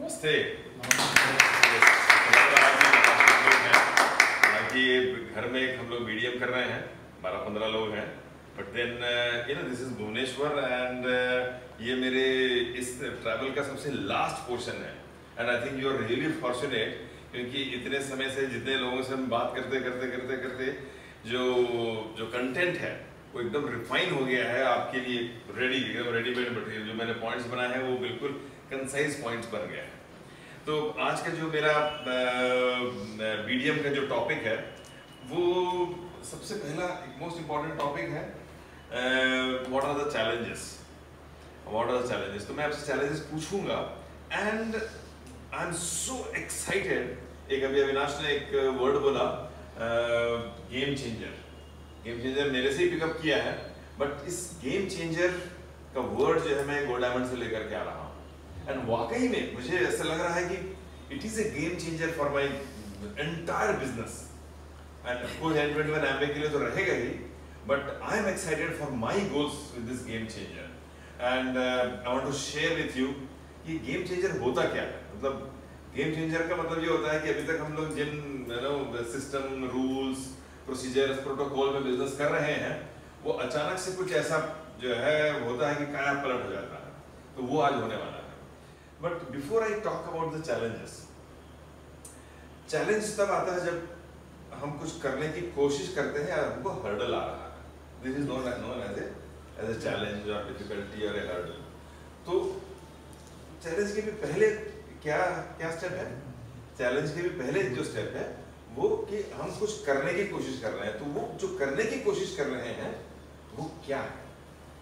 नमस्ते। हालांकि घर में हम लोग मीडियम कर रहे हैं, 12-15 लोग हैं, but then this is Bhubaneswar and ये मेरे इस ट्रैवल का सबसे लास्ट पोर्शन है and I think you are really fortunate, क्योंकि इतने समय से जितने लोगों से हम बात करते जो कंटेंट है वो एकदम रिफाइन हो गया है आपके लिए, रेडीमेड मटेरियल। जो मैंने पॉइंट्स बनाए हैं वो बिल्कुल कंसाइज पॉइंट्स बन गए हैं। तो आज का जो मेरा मीडियम का जो टॉपिक है वो सबसे पहला मोस्ट इम्पॉर्टेंट टॉपिक है, व्हाट आर द चैलेंजेस। तो मैं आपसे चैलेंजेस पूछूंगा and I am so excited. एक अभी अविनाश ने एक वर्ड बोला, गेम चेंजर मेरे से ही पिकअप किया है, बट इस गेम चेंजर का वर्ड जो है मैं गो डायमंड से लेकर के आ रहा हूँ एंड वाकई में मुझे ऐसा लग रहा है कि it is a game changer for my entire business and of course N21 एम्बे के लिए तो रहेगा ही, but I am excited for my goals with this game changer and I want to share with you ये game changer होता क्या है। मतलब गेम चेंजर का मतलब ये होता है कि अभी तक हम लोग जिन सिस्टम, रूल्स, प्रोसीजर्स, प्रोटोकॉल में बिजनेस कर रहे हैं वो अचानक से कुछ ऐसा जो है होता है कि काया पलट हो जाता है, तो वो आज होने वाला है। But before I talk about the challenges, challenge तब आता है जब हम कुछ करने की कोशिश करते हैं और हमको हर्डल आ रहा है। This is known as a challenge और डिफिकल्टी और ए हर्डल। तो चैलेंज के भी पहले क्या स्टेप है? चैलेंज के भी पहले जो स्टेप है वो कि हम कुछ करने की कोशिश कर रहे हैं, तो वो जो करने की कोशिश कर रहे हैं वो क्या है?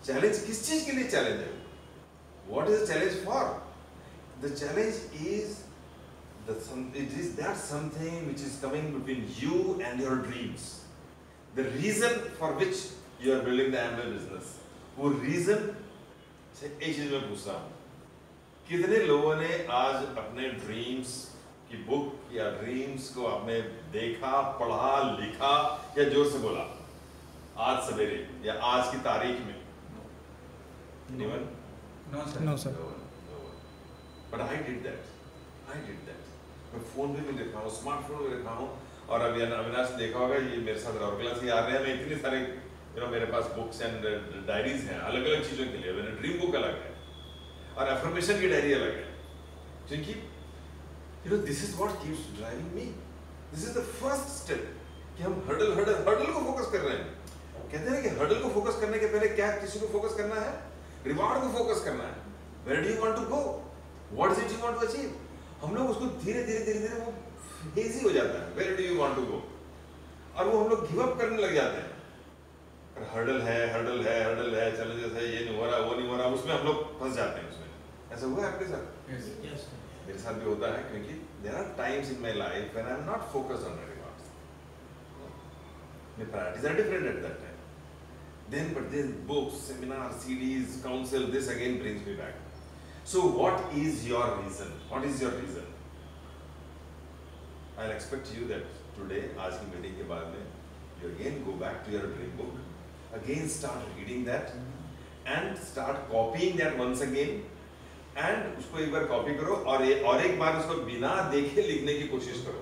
चैलेंज किस चीज के लिए चैलेंज है? What is the challenge for? The challenge is that something which is coming between you and your dreams, the reason for which you are building the Amway business। वो reason से एक चीज मैं पूछ रहा हूँ, कितने लोगों ने आज अपने ड्रीम्स की बुक या ड्रीम्स को आपने देखा, पढ़ा, लिखा या जोर से बोला आज सवेरे या आज की तारीख में? No sir। But I did that। मैं फोन पे भी लिखा हूँ, स्मार्टफोन पे लिखा हूँ, और अभी अविनाश देखा होगा ये मेरे साथ राउरकेला से आ रहे हैं, मैं इतने सारे मेरे पास बुक्स एंड डायरीज हैं अलग अलग चीजों के लिए। मैंने ड्रीम बुक अलग है और एफर्मेशन की डायरी अलग है, क्योंकि this is what keeps driving me. This is the first step कि हम हर्डल को फोकस कर रहे हैं। कहते हैं कि हर्डल को फोकस करने के पहले क्या किसी को फोकस करना है? रिवार्ड को फोकस करना है। Where do you want to go, what is it you want to achieve. हम लोग उसको धीरे धीरे वो हेजी हो जाता है, where do you want to go, और वो हम लोग गिव अप करने लग जाते हैं। हर्डल है, चैलेंजेस है, ये नहीं हो रहा, वो नहीं हो रहा, उसमें हम लोग फंस जाते हैं। उसमें ऐसा हुआ है आपके साथ? Yes। मेरे साथ भी होता है, क्योंकि there are times in my life when I am not focused on my rewards. My priorities are different at that time. Then but then books, seminars, CDs, counsel, this again brings me back. So what is your reason? What is your reason? I'll expect you that today, आज की meeting के बाद में, you again go back to your dream book, again start reading that, and start copying that once again, and उसको एक बार copy करो और एक बार उसको बिना देखे लिखने की कोशिश करो।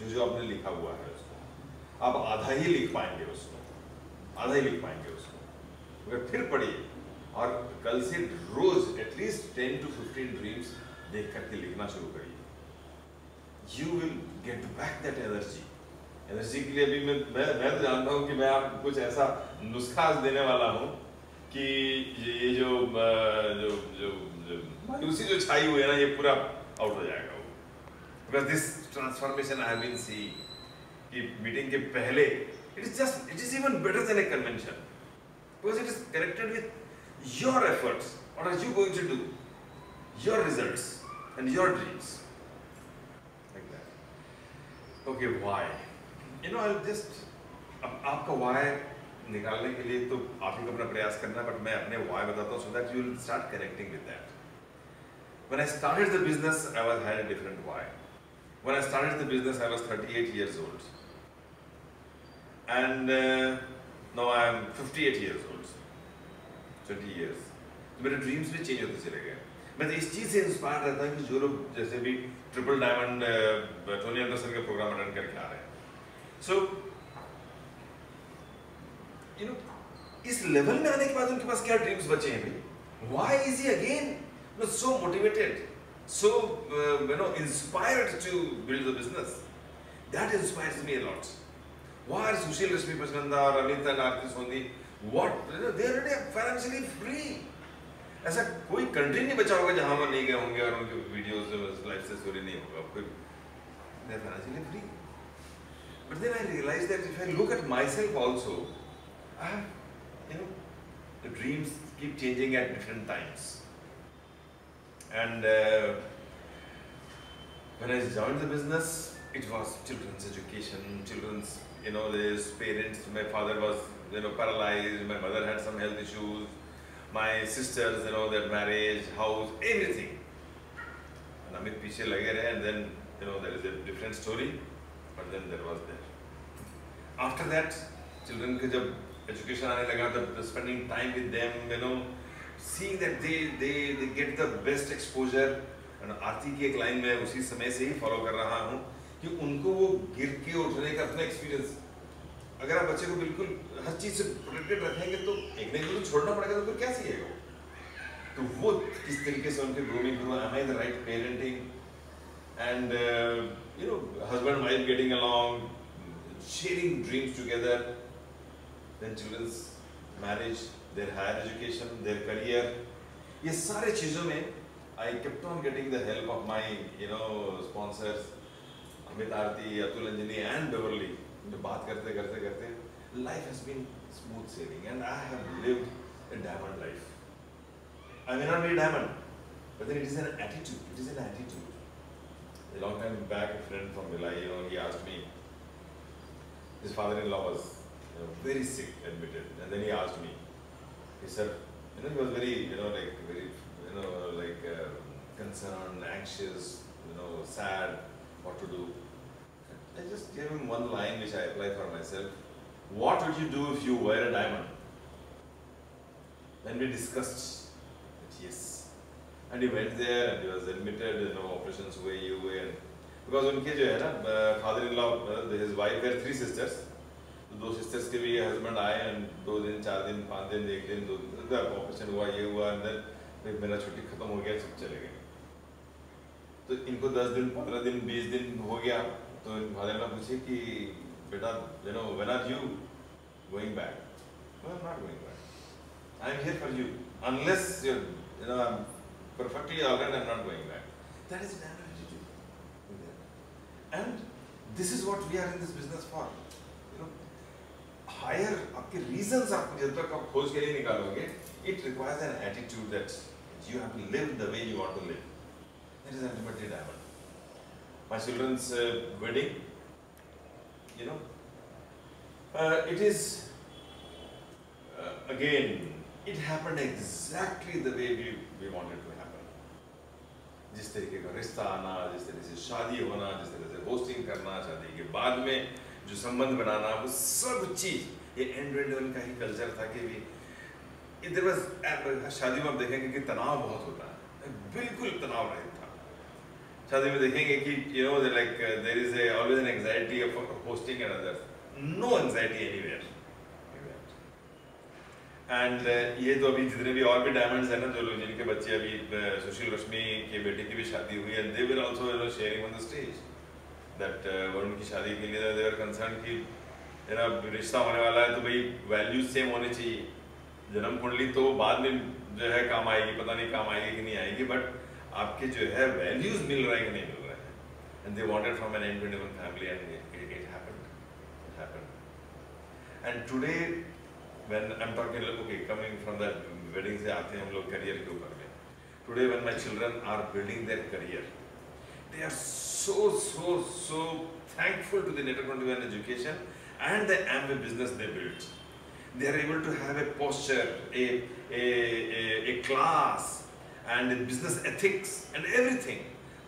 जो आपने लिखा हुआ है उसको आप आधा ही लिख पाएंगे उसको, मगर फिर पढ़िए और कल से रोज एटलीस्ट 10 to 15 ड्रीम्स देख करके लिखना शुरू करिए। You will get back that energy के लिए अभी मैं तो जानता हूँ कि मैं आपको कुछ ऐसा नुस्खा देने वाला हूँ कि ये जो मायूसी जो छाई हुई है ना, ये पूरा आउट हो जाएगा वो। Because this transformation I have been see कि मीटिंग के पहले it is even better than a convention because it is connected with your efforts. What are you going to do? Your results and your dreams, like that. Okay, why? I'll just आपका why निकालने के लिए तो आप ही को अपना प्रयास करना, बट मैं अपने why बताता हूँ so that you will start connecting with that. When I started the business, I had a different why. When I started the business, I was 38 years old. And now I am 58 years old, 20 years. तो मेरे dreams भी change होते चले गए। मैं तो इस चीज़ से इंस्पायर रहता हूँ कि जो लोग जैसे भी ट्रिपल डायमंड टोनी एंडरसन के प्रोग्राम अटेंड करके आ रहे हैं, सो यू नो इस लेवल में आने के बाद उनके पास क्या ड्रीम्स बचे हैं भाई? Why is he again so motivated, so inspired to build the business? That inspires me a lot. Why are Sushil Rashmi Pachnanda or Amit and Aarti Sondhi, what, they are already financially free. ऐसा कोई country नहीं बचा होगा जहां वो नहीं गए होंगे और उनके वीडियोस लाइफ से स्टोरी नहीं होगा कोई, they are financially free. But then I realized that if I look at myself also, I have, the dreams keep changing at different times. And when I joined the business, it was children's education, children's, there's parents. My father was, paralyzed. My mother had some health issues. My sisters, their marriage, house, everything. And Amit piche lage rahe, and then, there is a different story. But then there was there. After that, children ke jab education aane laga, the spending time with them, seeing that they get the best exposure. And आरती की एक line में उसी समय से ही follow कर रहा हूँ कि उनको वो गिर के उठने का अपना एक्सपीरियंस, अगर आप बच्चे को बिल्कुल हर चीज से प्रोटेक्टेड रखेंगे तो एक ना एक दिन छोड़ना पड़ेगा, तो फिर क्या सीखेगा? तो वो किस तरीके से उनके ग्रूमिंग करूँ, am I the right parenting, and husband wife getting along, sharing dreams together, then children's marriage, their higher education, their career, ये सारे चीजों में I kept on getting the help of my sponsors, Amit, Aarti, Atul Anjani and Beverly. बात करते करते करते life has been smooth sailing and I have lived a diamond life. I may not be a diamond, but then it is an attitude. It is an attitude. A long time back, a friend from Bhilai, he asked me, his father-in-law was very sick, admitted, and then he asked me, he said, he was very, concerned, anxious, sad, what to do. I just gave him one line which I apply for myself. What would you do if you were a diamond? Then we discussed that yes. And he went there and he was admitted, operations हुए and because उनके जो है ना father-in-law, his wife had 3 sisters. तो 2 sisters के भी husband आए and 2 दिन 4 दिन 5 दिन 1 दिन 2 दिन ऑपरेशन हुआ, ये हुआ, and then मेरा छुट्टी खत्म हो गया, सब चले गए. तो इनको 10 दिन 15 दिन 20 दिन हो गया, तो father-in-law पूछे कि बेटा, when are you going back? No, I'm not going back. I'm here for you. Unless I'm perfectly alright, I'm not going back. That is an attitude. And this is what we are in this business for. Higher आपके reasons आपको जब तक आप खोज के नहीं निकालोगे, it requires an attitude that you have to live the way you want to live. That is ultimately diamond. My children's wedding, it is again, it happened exactly the way we wanted to happen. जिस तरीके का रिश्ता आना, जिस तरह से शादी होना, जिस तरह से होस्टिंग करना, शादी के बाद में जो संबंध बनाना, वो सब चीज ये एंड का ही कल्चर था कि भी इधर बस शादी में आप देखेंगे कि तनाव बहुत होता है, बिल्कुल तनाव रहित था. शादी में देखेंगे कि there is always an anxiety of hosting and others. No anxiety anywhere. And ये तो अभी जितने भी और भी डायमंड्स हैं ना, जो लोग जिनके बच्चे अभी सुशील रश्मि के बेटे की भी शादी हुई है, they were also sharing on the stage that उनकी शादी के लिए they were concerned कि रिश्ता होने वाला है तो भाई वैल्यूज सेम होने चाहिए. जन्म कुंडली तो बाद में जो है काम आएगी, पता नहीं काम आएगी कि नहीं आएगी, बट आपके जो है वैल्यूज मिल रहे हैं कि नहीं मिल रहे हैं. And they wanted from an N21 family and it happened. It happened. And today when I'm talking, okay, coming from that wedding से आते हैं हम लोग career के ऊपर में. Today when my children are building their career, they are so thankful to the Net21 education and the Amway business they built. They are able to have a posture, a class, and a business ethics and everything.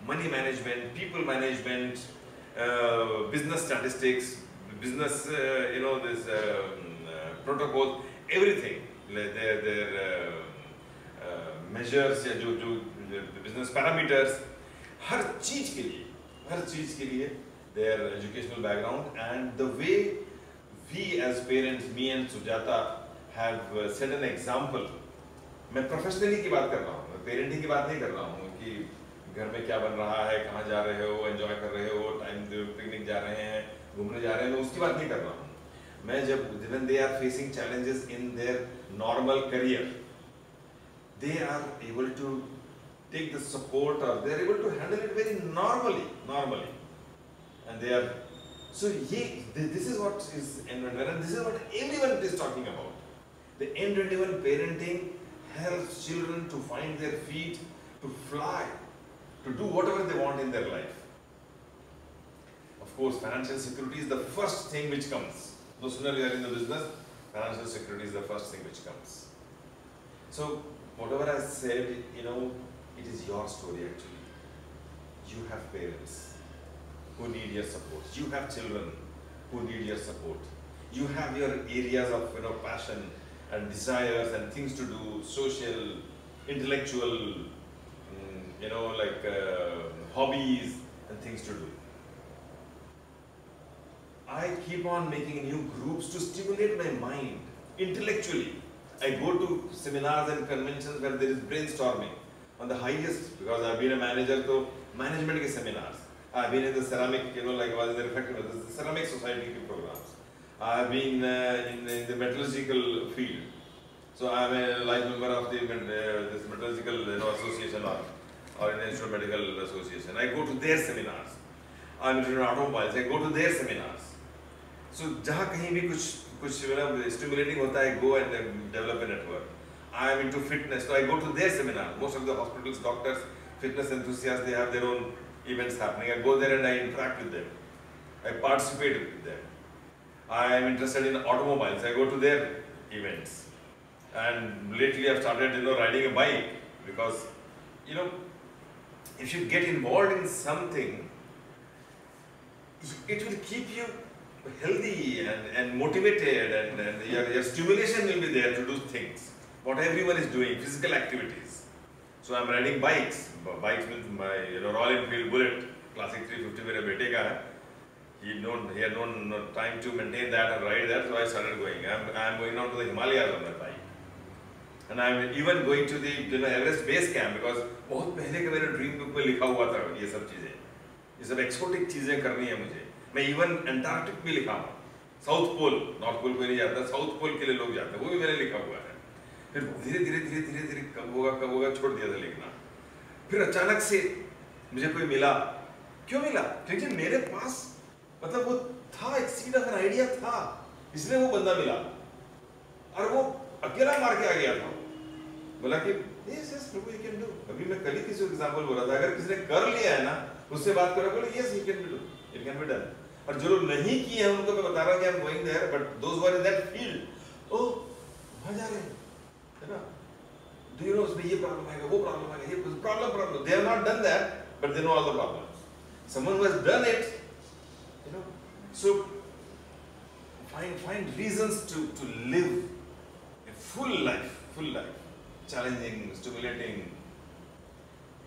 Money management, people management, business statistics, business, this protocol, everything. Their measures, business parameters, हर चीज के लिए their educational background and the way we as parents, me and Sujata, have set an example. मैं professionally की बात कर रहा हूँ, मैं पेरेंटिंग की बात नहीं कर रहा हूँ कि घर में क्या बन रहा है, कहाँ जा रहे हो, एंजॉय कर रहे हो, टाइम पिकनिक जा रहे हैं, घूमने जा रहे हैं, मैं उसकी बात नहीं कर रहा हूँ. मैं जब when they are facing challenges in their normal career, they are able to take the support or they are able to handle it very normally, and they are so this is what is N21 and this is what everyone is talking about. The N21 parenting helps children to find their feet, to fly, to do whatever they want in their life. Of course, financial security is the first thing which comes. No sooner you are in the business, financial security is the first thing which comes. So, whatever I said, it is your story actually. You have parents who need your support. You have children who need your support. You have your areas of passion and desires and things to do, social, intellectual, hobbies and things to do. I keep on making new groups to stimulate my mind intellectually. I go to seminars and conventions where there is brainstorming on the highest, because I've been a manager, so management ke seminars. I've been in the ceramic, I was in the ceramic society programs. I've been in the metallurgical field. So I'm a life member of this metallurgical association or an Institute of Medical Association. I go to their seminars. I'm in automobiles. I go to their seminars. So जहाँ कहीं भी कुछ stimulating होता है, go and develop a network. I am into fitness, so I go to their seminar. Most of the hospitals, doctors, fitness enthusiasts, they have their own events happening. I go there and I interact with them. I participate with them. I am interested in automobiles. I go to their events. And lately I've started, riding a bike because, if you get involved in something, it will keep you healthy and motivated, and your stimulation will be there to do things. What everyone is doing, physical activities. So I'm riding bikes. Bikes means my Royal Enfield Bullet, Classic 350 मेरे बेटे का है. He had no time to maintain that and ride that, so I started going. I'm going out to the Himalayas on my bike. And I'm even going to the Everest base camp because बहुत पहले के मेरे dream book में लिखा हुआ था ये सब चीजें. ये सब एक्सोटिक चीजें करनी है मुझे. मैं इवन अंटार्कटिक भी लिखा हूँ. साउथ पोल, नॉर्थ पोल कोई नहीं जाता, साउथ पोल के लिए लोग जाते हैं, वो भी मैंने लिखा हुआ है. फिर धीरे कब होगा छोड़ दिया था लिखना. फिर अचानक से मुझे कोई मिला. क्यों मिला? क्योंकि मेरे पास मतलब वो था, एक सीड ऑफ एन आइडिया था, इसलिए वो बंदा मिला. और वो अकेला मार के आ गया था. बोला कि yes Prabhu you can do. अभी मैं कल ही किसी एग्जांपल बोल रहा था, अगर किसी ने कर लिया है ना, उससे बात करो, बोले yes you can do, it can be done. और जो लोग नहीं किए हैं उनको मैं बता रहा हूँ कि I'm going there, but those who are in that field, वहाँ जा रहे हैं, है ना? Do you know उसमें ये प्रॉब्लम आएगा, वो प्रॉब्लम आएगा, ये problem. They have not done that, but they know all the problems. Someone who has done it, so find reasons to live a full life, challenging, stimulating.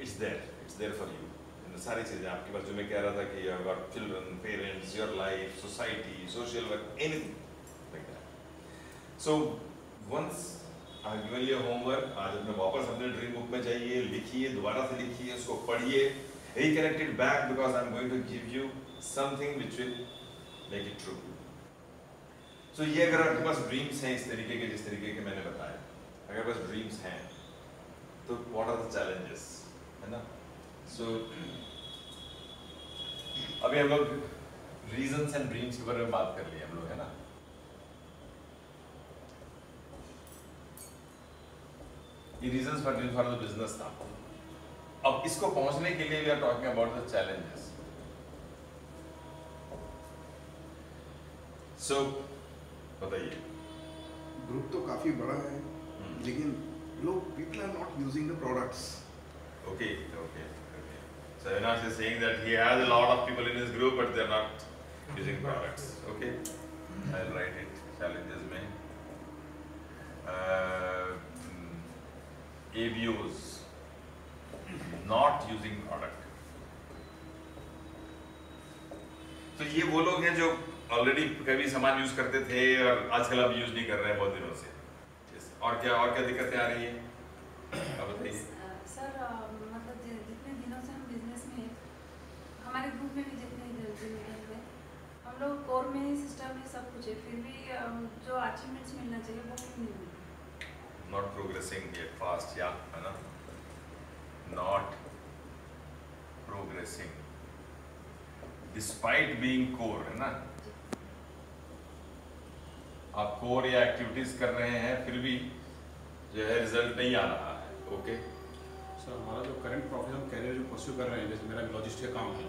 It's there for you. And सारी चीजें आपके पास जो मैं कह रहा था कि you got children, parents, your life, society, social work, anything like that. So once I've given you homework, आज अपने वापस अपने ड्रीम बुक में जाइए, लिखिए, दोबारा से लिखिए, उसको पढ़िए, reconnect it back because I'm going to give you something which will make it true. So ये अगर आपके पास ड्रीम्स हैं इस तरीके के, जिस तरीके के मैंने बताया, अगर पास ड्रीम्स हैं, तो what are the challenges, है ना? So अभी हम लोग reasons and dreams के बारे में बात कर लिए हम लोग, है ना? ये reasons for dreams for the business था. अब इसको पहुंचने के लिए we are talking about the challenges. So बताइए. ग्रुप तो काफी बड़ा है, लेकिन लोग people are not using the products. Okay. So Avinash is saying that he has a lot of people in his group, but they are not using products. Okay, I'll write it. Challenges में ABOs. Not using product. तो ये वो लोग हैं जो already कभी सामान use करते थे और आजकल अब यूज नहीं कर रहे हैं बहुत दिनों से। और क्या दिक्कतें आ रही हैं आप बताइए। सर मतलब जितने दिनों से हम बिजनेस में हैं, हमारे ग्रुप में भी जितने दिन हैं, हम लोग कोर में ही सिस्टम में सब कुछ है, फिर भी जो अचीवमेंट्स मिलना चाहिए वो नहीं मिल। नॉट प्रोग्रेसिंग येट फास्ट, या है ना, not progressing despite being core, है ना। आप कोर या एक्टिविटीज कर रहे हैं फिर भी जो है रिजल्ट नहीं आ रहा है। ओके सर, हमारा जो करंट प्रोफेशनल कैरियर जो परस्यू कर रहे हैं, जैसे मेरा लॉजिस्टिक का काम है,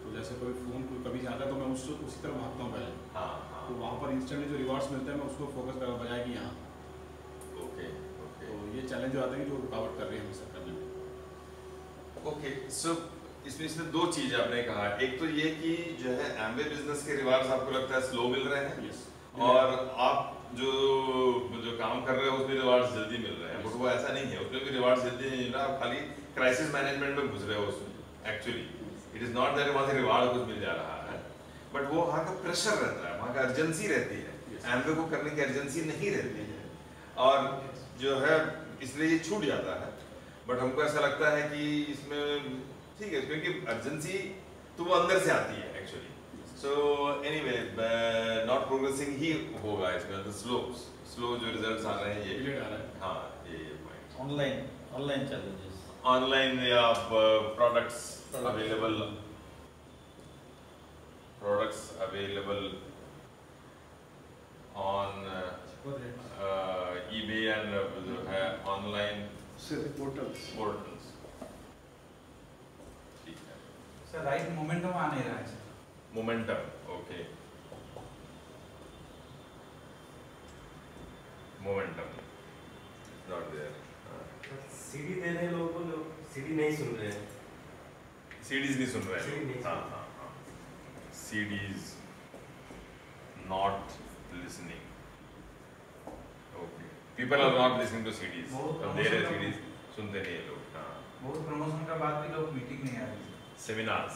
तो जैसे कोई फ़ोन कोई कभी आता है तो मैं उसी तरह भागता हूँ पहले। हाँ तो वहाँ पर इंस्टेंटली जो रिवार्ड्स मिलते हैं मैं उसको फोकस कर बजाय कि यहाँ। ओके तो ये चैलेंज जो आते हैं जो रुकावट कर रही है हमें करने में। ओके सो इसमें दो चीज आपने कहा, एक तो ये कि जो है एम्वे बिजनेस के रिवार्ड्स आपको लगता है स्लो मिल रहे हैं, यस, और आप जो काम कर रहे हो उसमें रिवार्ड्स जल्दी मिल रहे हैं, बट वो ऐसा नहीं है, उसमें भी रिवार्ड्स जल्दी नहीं मिल रहा। आप खाली क्राइसिस मैनेजमेंट में घुस रहे हो उसमें। Actually it is not that वहाँ से रिवार्ड कुछ मिल जा रहा है, बट वो वहाँ का प्रेशर रहता है, वहाँ का अर्जेंसी रहती है। एम्वे को करने की अर्जेंसी नहीं रहती है, और जो है इसलिए ये छूट जाता है। बट हमको ऐसा लगता है कि इसमें ठीक है, क्योंकि अर्जेंसी तो वो अंदर से आती है actually. So anyway not progressing ही होगा इसमें, तो स्लो जो रिजल्ट्स आ रहे हैं ये डिलेड आ रहा है। हाँ ये पॉइंट। ऑनलाइन चैलेंजेस, ऑनलाइन या products available on eBay and जो है ऑनलाइन पोर्टल्स। ठीक है, सर राइट मोमेंटम आ नहीं रहा है sir. Momentum, okay, momentum not there. CD दे रहे हैं लोगों को, लोग सीडी नहीं सुन रहे हैं। सीडीज नहीं सुन रहे CD नहीं हैं, सुन हाँ हाँ हाँ, CDs not listening, okay, people are not listening to CDs, दे रहे सीडीज सुनते नहीं है लोग। हाँ, बहुत प्रमोशन का बाद भी लोग मीटिंग नहीं आ रही। seminars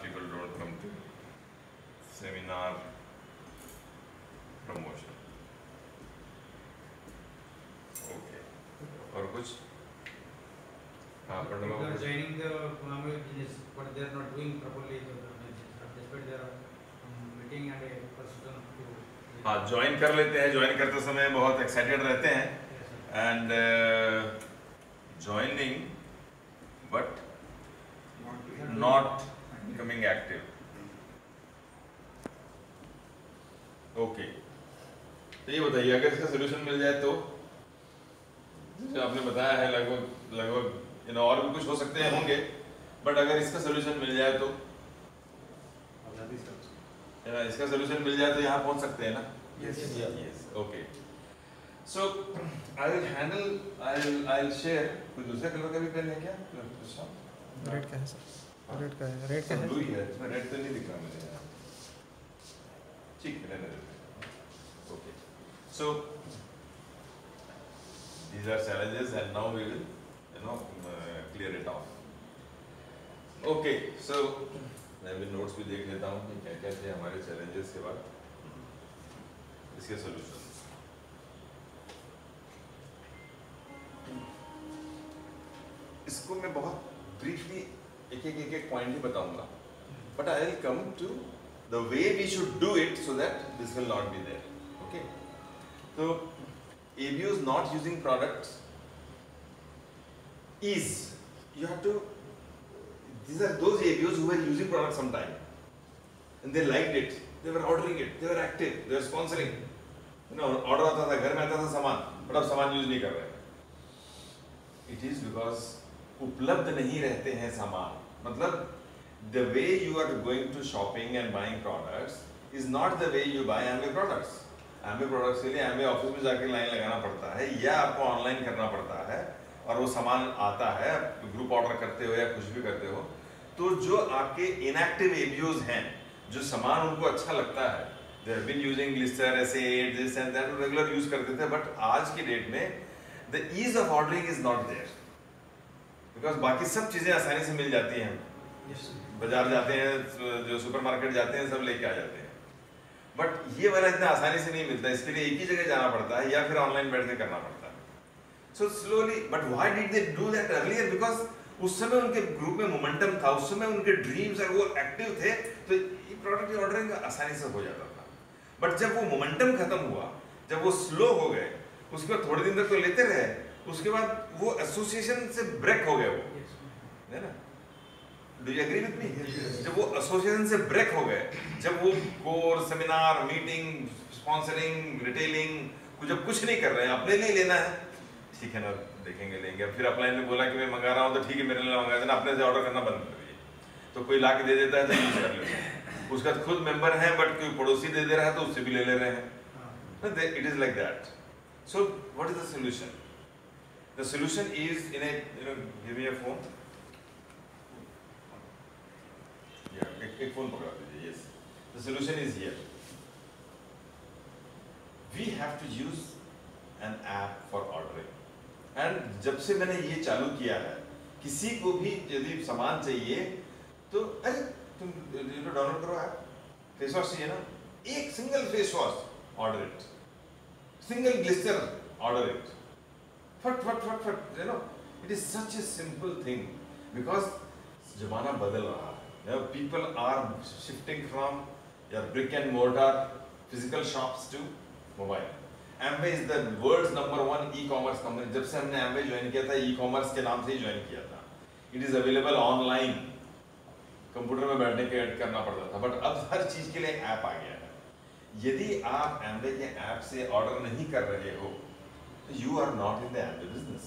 people don't come to seminar promotion, okay, और कुछ? हाँ, People are joining the business, but they are not doing properly the business. Despite their meeting and a person to. हाँ, ज्वाइन कर लेते हैं, ज्वाइन करते समय बहुत एक्साइटेड रहते हैं and joining but not becoming active. Okay, तो ये बताइए, अगर इसका सोल्यूशन मिल जाए तो, जैसे आपने बताया है लगभग और भी कुछ हो सकते हैं होंगे, बट अगर इसका सोल्यूशन मिल जाए तो, इसका सोल्यूशन मिल जाए तो यहाँ पहुँच सकते हैं ना। Yes, okay. So I will handle. I'll share. कोई दूसरे कलर का भी पेन है क्या? रेड का है सर, रेड का है, रेड का है। ब्लू ही है, इसमें रेड तो नहीं दिख रहा मुझे। ठीक है, रहने देते हैं। Okay. So these are challenges, and now we will, clear it off. Okay. So मैं भी नोट्स भी देख लेता हूँ कि क्या क्या थे हमारे challenges के बाद इसके सॉल्यूशन। इसको मैं बहुत ब्रीफली एक पॉइंट ही बताऊंगा, but I will come to the way we should do it so that this will not be there. Okay, तो ABUs not using products is, you have to, these are those ABUs who were using products sometime and they liked it, they were ordering it, they were active, they were sponsoring, order आता था, घर में आता था सामान, but अब सामान use नहीं कर रहे। इट इज बिकॉज उपलब्ध नहीं रहते हैं सामान। मतलब the way you are going to shopping and buying products is not the way you buy Amway products. Amway products के लिए एम्वे ऑफिस में जाके लाइन लगाना पड़ता है, या आपको ऑनलाइन करना पड़ता है, और वो सामान आता है, ग्रुप ऑर्डर करते हो या कुछ भी करते हो। तो जो आपके इनएक्टिव ABUs हैं, जो सामान उनको अच्छा लगता है, they have been using Lister, S8, this and that, regular use करते थे, बट आज की डेट में the ease of ordering is not there, because बाकी सब चीज़ें आसानी से मिल जाती हैं, बाजार जाते हैं, जो सुपरमार्केट जाते हैं, सब लेके आ जाते हैं। बट ये वाला इतना आसानी से नहीं मिलता, इसके लिए एक ही जगह जाना पड़ता है या फिर ऑनलाइन बैठ के करना पड़ता है। So slowly, but why did they do that earlier? Because उस समय उनके ग्रुप में मोमेंटम था, उस समय उनके ड्रीम्स और वो एक्टिव थे, तो ये प्रोडक्ट ऑर्डरिंग आसानी से हो जाता था। बट जब वो मोमेंटम खत्म हुआ, जब वो स्लो हो गए, उसके बाद थोड़े दिन तक तो लेते रहे, उसके बाद वो एसोसिएशन से ब्रेक हो गए, वो है ना? Do you agree with me? जब वो एसोसिएशन से ब्रेक हो गए, जब वो course, seminar, meeting, sponsoring, retailing जब कुछ नहीं कर रहे हैं, अपने लिए लेना है, ठीक है ना, देखेंगे लेंगे। फिर अपलाइन ने बोला कि मैं मंगा रहा हूँ तो ठीक है मेरे लिए मंगा देना, अपने से ऑर्डर करना बंद कर दिए। तो कोई ला के दे देता है तो यूज कर लेते हैं, उसका खुद मेंबर है बट कोई पड़ोसी दे दे रहा है तो उससे भी ले ले रहे हैं। It is like that. So what is the solution? The solution is in a, give me a phone, एक फोन पकड़ा दीजिए। Yes, the solution is here. We have to use an app for ordering. And जब से मैंने ये चालू किया है, किसी को भी यदि सामान चाहिए तो अरे तुम डाउनलोड करो ऐप, फेस वॉश चाहिए ना, एक single face wash, order it, single glister, order it, फट फट फट फट, you know, it is such a simple thing. Because जमाना बदल रहा है, people are shifting from your brick and mortar physical shops to mobile. Amway is the world's #1 e-commerce company. जब से हमने Amway ज्वाइन किया था, e-commerce के नाम से ही ज्वाइन किया था। It is available online. Computer में बैठने के करना पड़ता था, बट अब हर चीज के लिए ऐप आ गया है। यदि आप Amway के ऐप से ऑर्डर नहीं कर रहे हो तो you are not in the Amway business।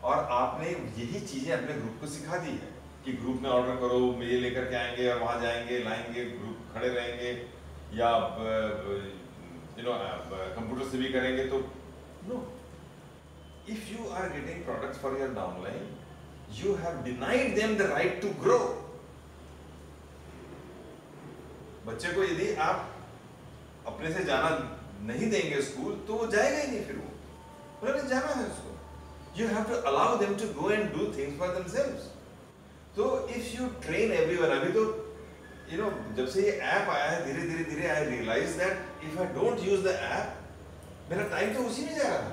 और आपने यही चीजें अपने ग्रुप को सिखा दी है कि ग्रुप में ऑर्डर करो, ये लेकर के आएंगे और वहां जाएंगे, लाएंगे, ग्रुप खड़े रहेंगे, या कंप्यूटर से भी करेंगे। तो no, if you are getting products for your downline, you have denied them the right to grow. बच्चे को यदि आप अपने से जाना नहीं देंगे स्कूल तो वो जाएगा ही नहीं, फिर वो उन्हें जाना है उसको। You have to allow them to go and do things for themselves. तो इफ यू ट्रेन एवरीवन, अभी तो जब से ये ऐप आया है, धीरे धीरे धीरे I realise that if I don't use the app, मेरा टाइम तो उसी में जा रहा है।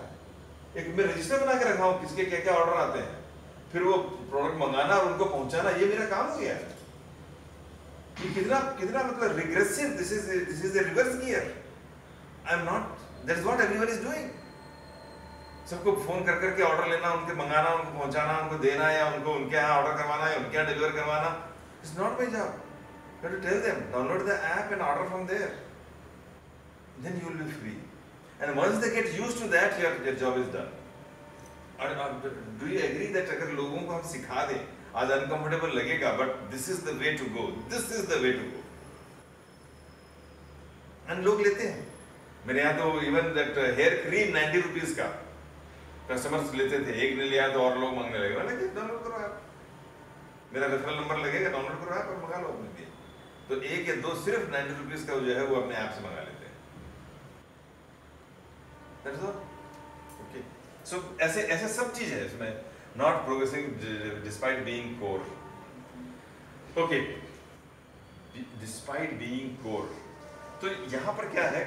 एक मैं रजिस्टर बना के रखा हूँ किसके क्या क्या ऑर्डर आते हैं, फिर वो प्रोडक्ट मंगाना और उनको पहुंचाना, ये मेरा काम हो गया है। ये कितना कितना मतलब regressive, this is the reverse gear. I am not, that is what everyone is doing. सबको फोन कर करके ऑर्डर लेना, उनके मंगाना, उनको पहुंचाना, उनको देना, या उनको उनके यहाँ ऑर्डर करवाना या उनके यहाँ डिलीवर करवाना, it's not my job. You have to tell them, download the app and order from there. Then you will be free. And once they get used to that, your job is done. And do you agree that अगर लोगों को हम सिखा दें, आज uncomfortable लगेगा, but this is the way to go. This is the way to go. And लोग लेते हैं। मेरे यहाँ तो even that hair cream 90 rupees का कस्टमर्स लेते थे, एक ने लिया तो और लोग मांगने लगे। मैंने कहा डाउनलोड करो ऐप, मेरा रेफरल नंबर लगेगा, डाउनलोड करो ऐप और मंगा लो अपने लिए। तो एक या दो सिर्फ 90 रुपीस का जो है वो अपने ऐप से मंगा लेते हैं। That's all. Okay. So ऐसे ऐसे सब चीज है इसमें, not progressing despite being core. Okay. Despite being core. तो यहाँ पर क्या है?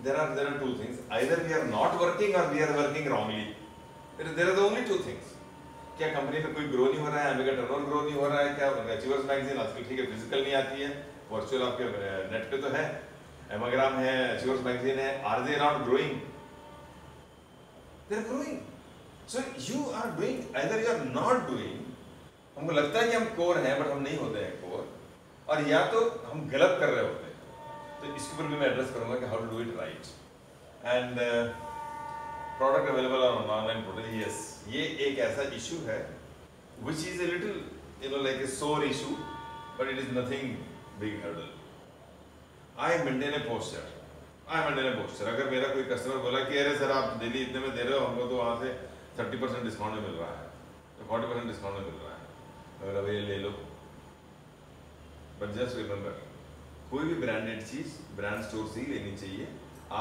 There are two things. Either we are not working or we are working wrongly. There are the only two things. क्या कंपनी में कोई ग्रो नहीं हो रहा है, Amway का टर्नओवर ग्रो नहीं हो रहा है, क्या अचीवर्स मैगजीन आजकल ठीक है फिजिकल नहीं आती है, वर्चुअल आपके नेट पे तो है, एमाग्राम है, अचीवर्स मैगजीन है, are they not growing? They are growing. So you are doing, either you are not doing, हमको लगता है कि हम कोर हैं बट हम नहीं होते हैं कोर, और या तो हम गलत कर रहे होते हैं। तो इसके ऊपर भी मैं एड्रेस करूंगा कि how to do it right. And product available on online portal, yes, ये एक ऐसा इशू है which is a little like a sore issue, but it is nothing big hurdle. I maintain a posture. अगर मेरा कोई customer बोला कि अरे सर आप डेली इतने में दे रहे हो, हमको तो वहाँ से 30% डिस्काउंट में मिल रहा है, तो 40% डिस्काउंट में मिल रहा है, अगर अब ये ले लो। बट जस्ट रिमेंबर, कोई भी ब्रांडेड चीज ब्रांड स्टोर से ही लेनी चाहिए।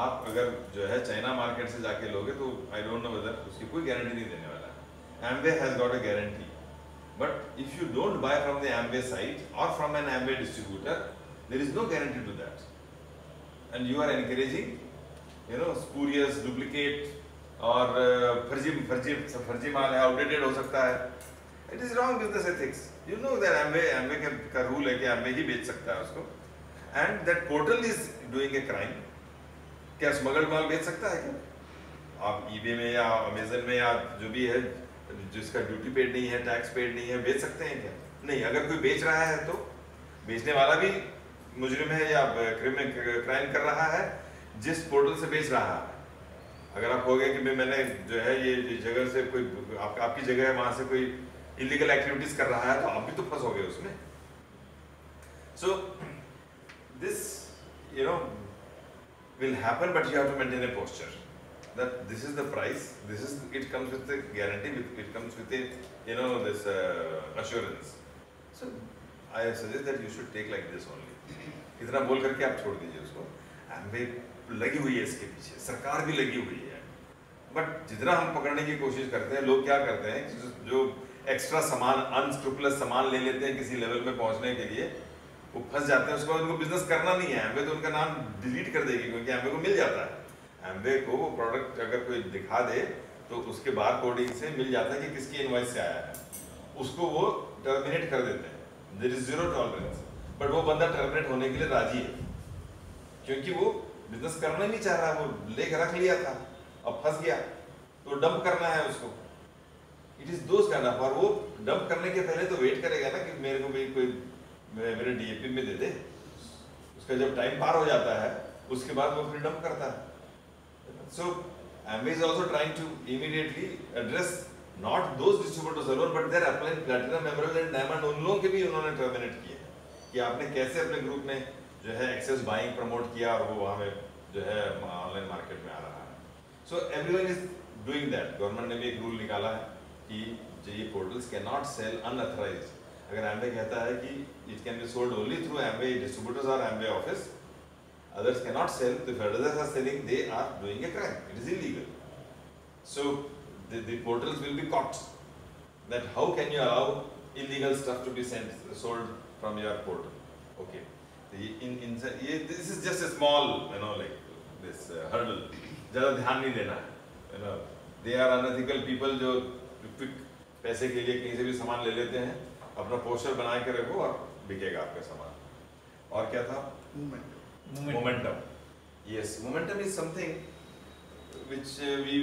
आप अगर जो है चाइना मार्केट से जाके लोगे तो आई डोंट नो वेदर उसकी कोई गारंटी नहीं देने वाला है। Amway has got a guarantee. But if you don't buy from the Amway site or from an Amway distributor, there is no guarantee to that. And you are encouraging, spurious, duplicate or फर्जी माल है, outdated हो सकता है. It is wrong business ethics. You know that Amway का rule है कि Amway ही बेच सकता है उसको. And that portal is doing a crime. क्या स्मगल्ड माल बेच सकता है क्या? आप eBay में या Amazon में या जो भी है जिसका ड्यूटी पेड नहीं है, टैक्स पेड नहीं है, बेच सकते हैं क्या? नहीं. अगर कोई बेच रहा है तो बेचने वाला भी मुजरिम है या क्राइम कर रहा है जिस पोर्टल से बेच रहा है. अगर आप कहोगे कि मैंने जो है ये जगह से कोई आपकी जगह है वहां से कोई इलीगल एक्टिविटीज कर रहा है तो आप भी तो फंसोगे उसमें. So this will happen, but you have to maintain a posture that this is the price, it comes with the guarantee, it comes with a this assurance. So I suggest that you should take like this only. इतना बोल करके आप छोड़ दीजिए उसको. Amway लगी हुई है इसके पीछे, सरकार भी लगी हुई है, बट जितना हम पकड़ने की कोशिश करते हैं, लोग क्या करते हैं जो एक्स्ट्रा सामान अनस्क्रूपुलस सामान ले लेते हैं किसी लेवल पे पहुंचने के लिए, वो फंस जाते हैं. उसको उनको बिजनेस करना नहीं है. Amway तो उनका नाम डिलीट कर देगी क्योंकि Amway को मिल जाता है. Amway को वो प्रोडक्ट अगर कोई दिखा दे तो उसके बार कोडिंग से मिल जाता है कि किसकी इनवॉइस से आया है, उसको वो टर्मिनेट कर देते हैं. There is zero tolerance. But वो बंदा टर्मिनेट होने के लिए राजी है क्योंकि वो बिजनेस करना नहीं चाह रहा. वो लेकर रख लिया था, अब फंस गया तो डंप करना है उसको. It is those kind of. और वो डंप करने के पहले तो वेट करेगा ना कि मेरे को भी कोई मेरे डीएपी में दे दे. उसका जब टाइम पार हो जाता है उसके बाद वो फिर डंप करता है. So Amway is also trying to immediately address not those distributors alone, but they're applying platinum, emerald and diamond. उन लोगों के भी उन्होंने टर्मिनेट किए कि आपने कैसे अपने ग्रुप में जो है एक्सेस बाइंग प्रमोट किया और वो वहाँ में जो है ऑनलाइन मार्केट में आ रहा है. So everyone is doing that. Government ने भी एक रूल निकाला है कि जो ये portals can not sell unauthorized. अगर Amway कहता है कि it can be sold only through Amway distributors or Amway office, others cannot sell. If others are selling, they are doing a crime. It is illegal. So the portals will be caught. That how can you allow illegal stuff to be sold from your portal? Okay. This is just a small, like this hurdle. ज़्यादा ध्यान नहीं देना. They are unethical people जो quick पैसे के लिए कहीं से भी सामान ले लेते हैं. अपना पोस्टर बना के रखो और बिकेगा आपका सामान. और क्या था? Momentum. Yes, momentum is something which we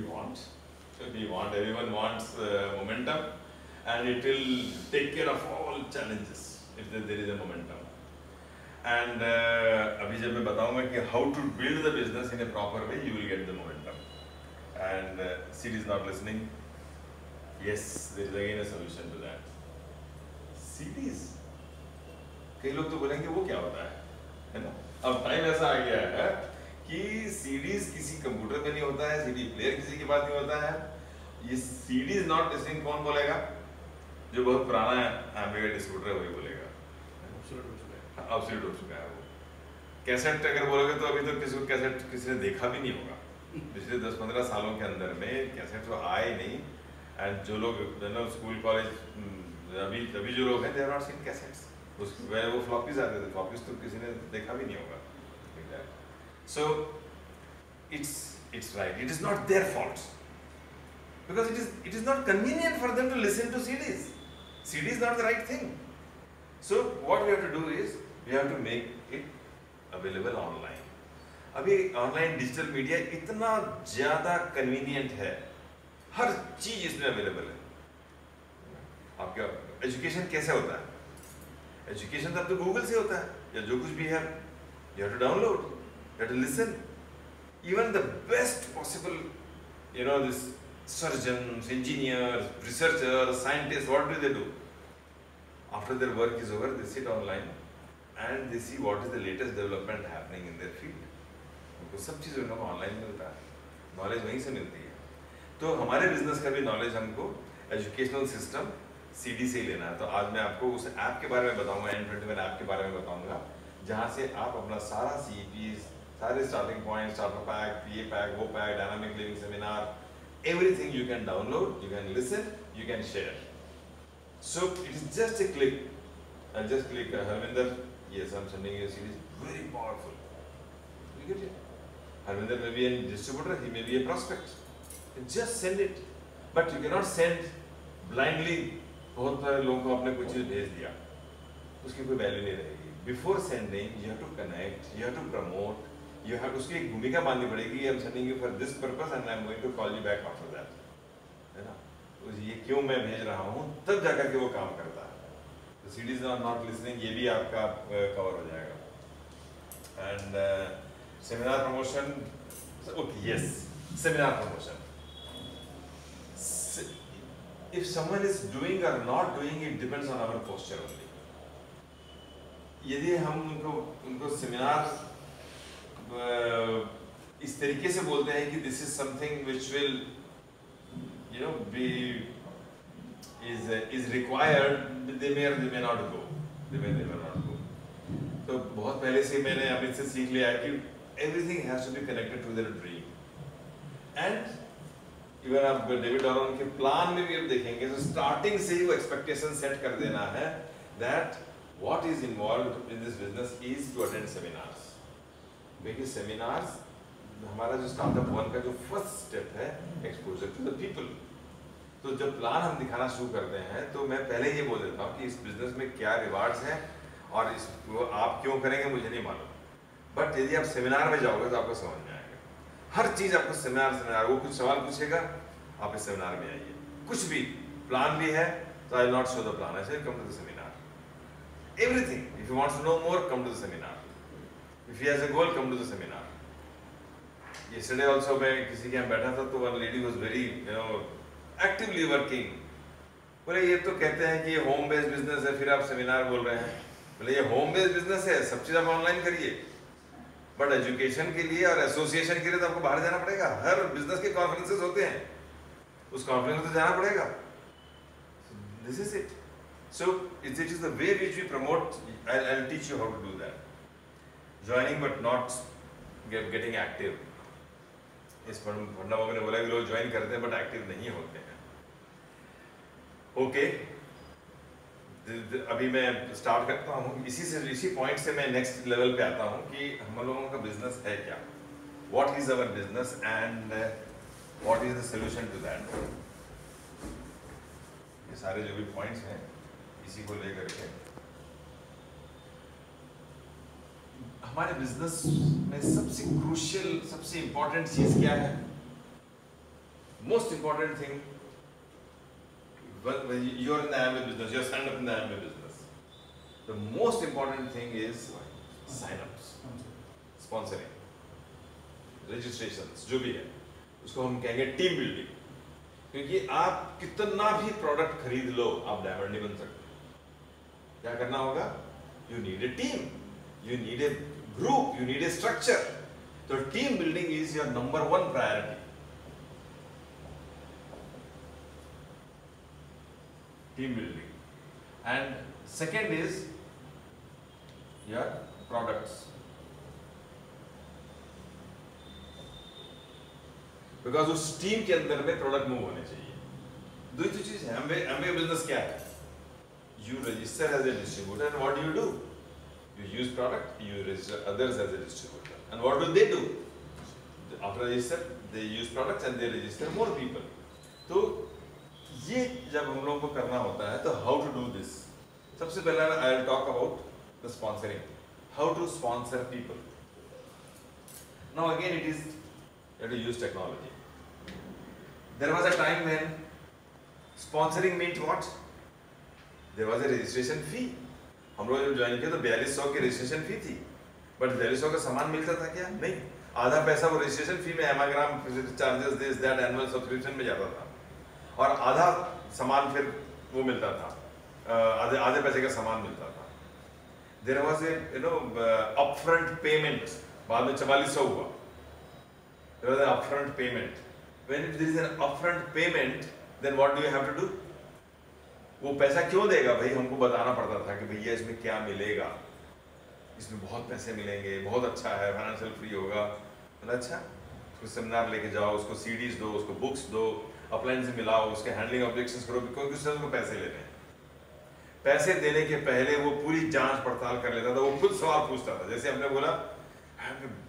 want. Everyone wants momentum, and it will take care of all challenges if there is a momentum. And अभी जब मैं बताऊंगा कि how to build the business in a proper way, you will get the momentum. And Sid is not listening. Yes, there is again a solution to that. CDs. कई लोग तो बोलेंगे वो क्या होता है ना. अब टाइम ऐसा आ गया है कि सीडीज किसी कंप्यूटर में नहीं होता है, सीडी प्लेयर किसी के पास नहीं होता है. ये सीडीज नॉट लिसनिंग कौन बोलेगा? जो बहुत पुराना है Amway का डिस्ट्रीब्यूटर है वही बोलेगा. ऑब्सोल्यूट हो चुका है वो. कैसेट अगर बोलोगे तो अभी तो किसी ने देखा भी नहीं होगा. पिछले 10-15 सालों के अंदर में कैसेट तो आए नहीं. एंड जो लोग स्कूल कॉलेज अभी जो लोग हैं they are not seen cassettes. वो फ्लॉपीज आते थे. फ्लॉपीज तो किसी ने देखा भी नहीं होगा. So it's right. It is not their fault because it is not convenient for them to listen to CDs. CD is not the right thing. So what we have to do is we have to make it available online. अभी online digital media इतना ज्यादा convenient है, हर चीज इसमें available है. आपका education कैसे होता है? एजुकेशन तो अब तो गूगल से होता है या जो कुछ भी है. You have to download, you have to listen. Even the best possible, this surgeons, engineers, researchers, scientists, what do? After their work is over, they sit online and they see what is the latest development happening in their field. उनको सब चीज़ उनको online मिलता है, knowledge वहीं से मिलती है. तो हमारे बिजनेस का भी नॉलेज हमको एजुकेशनल सिस्टम CD से ही लेना है. तो आज मैं आपको उस ऐप के बारे में बताऊंगा, N21 ऐप के बारे में बताऊंगा, जहाँ से आप अपना सारा CEP, सारे स्टार्टिंग पॉइंट, स्टार्टर पैक, ये पैक, वो pack, dynamic living seminar, everything you can download, you can listen, you can share. So it is just a click. I'll just click Harvinder. Yes, I'm sending you a series. Very powerful. You get it? Harvinder may be a distributor, he may be a prospect. Just send it. But you cannot send blindly. बहुत सारे लोगों को आपने कुछ चीज भेज दिया, उसकी कोई वैल्यू नहीं रहेगी. Before sending, you have to connect, you have to promote, you have उसकी एक भूमिका माननी पड़ेगी. I'm sending you for this purpose and I'm going to call you back after that. है ना? तो ये क्यों मैं भेज रहा हूँ, तब जाकर के वो काम करता है. तो CDs are not listening, ये भी आपका कवर हो जाएगा. And seminar promotion, okay, yes, seminar promotion. If someone is doing or not doing, it depends on our posture only. यदि हम उनको सेमिनार इस तरीके से बोलते हैं कि this is something which will, you know, be is required, they may or they may not go. They may not go. तो बहुत पहले से मैंने अमित से सीख लिया है कि everything has to be connected to their dream. And even आप डेविड ऑरोन के प्लान में भी आप देखेंगे तो स्टार्टिंग से ही वो एक्सपेक्टेशन सेट कर देना है that what is involved in this business is to attend seminars. क्योंकि सेमिनार्स हमारा जो स्टार्टअप वन का जो फर्स्ट स्टेप है, एक्सपोजर टू द पीपल. तो जब प्लान हम दिखाना शुरू करते हैं तो मैं पहले ये बोल देता हूँ कि इस बिजनेस में क्या रिवार्ड्स हैं और इसको आप क्यों करेंगे मुझे नहीं मालूम. बट यदि आप सेमिनार में जाओगे तो आपको समझ में आएगा. हर चीज आपको सेमिनार वो कुछ सवाल पूछेगा, आप इस सेमिनार में आइए. कुछ भी प्लान भी है तो I will not show the plan, I say come to the seminar. Everything, if you wants to know more, come to the seminar. If he has a goal, come to the seminar. Yesterday also मैं किसी के यहाँ बैठा था तो one lady was very, you know, actively working. बोले ये तो कहते हैं कि ये होम बेस्ड बिजनेस है, फिर आप सेमिनार बोल रहे हैं. बोले ये होम बेस्ड बिजनेस है, सब चीज आप ऑनलाइन करिए, बट एजुकेशन के लिए और एसोसिएशन के लिए तो आपको बाहर जाना पड़ेगा. हर बिजनेस के कॉन्फ्रेंसेस होते हैं, उस कॉन्फ्रेंस में तो जाना पड़ेगा. This is it. So it is the way which we promote. I will teach you how to do that. Joining but not getting active. इस पर भंडा बाबू ने बोला कि लोग ज्वाइन करते हैं बट एक्टिव नहीं होते हैं. ओके, अभी मैं स्टार्ट करता हूँ. इसी पॉइंट से मैं नेक्स्ट लेवल पे आता हूँ कि हम लोगों का बिजनेस है क्या, what is our business and what is the solution to that. ये सारे जो भी पॉइंट्स हैं इसी को लेकर के हमारे बिजनेस में सबसे क्रूशियल, सबसे इंपॉर्टेंट चीज क्या है. Most important thing, when you're in the Amway business, you're signed up in the Amway business. The most important thing is sign-ups, sponsoring, registrations, जो भी है, उसको हम कहेंगे टीम बिल्डिंग. क्योंकि आप कितना भी प्रोडक्ट खरीद लो, आप डायमंड नहीं बन सकते. क्या करना होगा? You need a team, you need a group, you need a structure. So team building is your number one priority. Team building. And second is your products. Because उस टीम के अंदर में प्रोडक्ट मूव होने चाहिए. दो ही चीज है. Amway business क्या है? You register as a distributor and what do? You use product, you register others as a distributor. And what do? After register, they use products and they register more people. तो ये जब हम लोगों को करना होता है तो हाउ टू डू दिस. सबसे पहले I will talk about the sponsoring, how to sponsor people. Now again it is you have to use technology. There was a time when sponsoring means what? There was a registration fee. हम लोग जब join किया तो 4200 की registration fee थी. But 4200 का सामान मिलता था क्या? नहीं. आधा पैसा वो रजिस्ट्रेशन फी में, Amagram charges, this that, annual subscription में जाता था, और आधा सामान फिर वो मिलता था, आधे पैसे का सामान मिलता था. There was a upfront payment. बाद में 4400 हुआ. There was an upfront payment. When there is an upfront payment, then what do you have to do? वो पैसा क्यों देगा भाई? हमको बताना पड़ता था कि भैया इसमें क्या मिलेगा. इसमें बहुत पैसे मिलेंगे, बहुत अच्छा है, फाइनेंशियल फ्री होगा। बोला अच्छा, उसको सेमिनार लेके जाओ, उसको सीडीज दो, उसको बुक्स दो, अप्लायंस मिलाओ, उसके हैंडलिंग ऑब्जेक्शंस करो, क्योंकि उससे उसको पैसे लेने हैं। पैसे देने के पहले वो पूरी जांच पड़ताल कर लेता था, वो खुद सवाल पूछता था। जैसे हमने बोला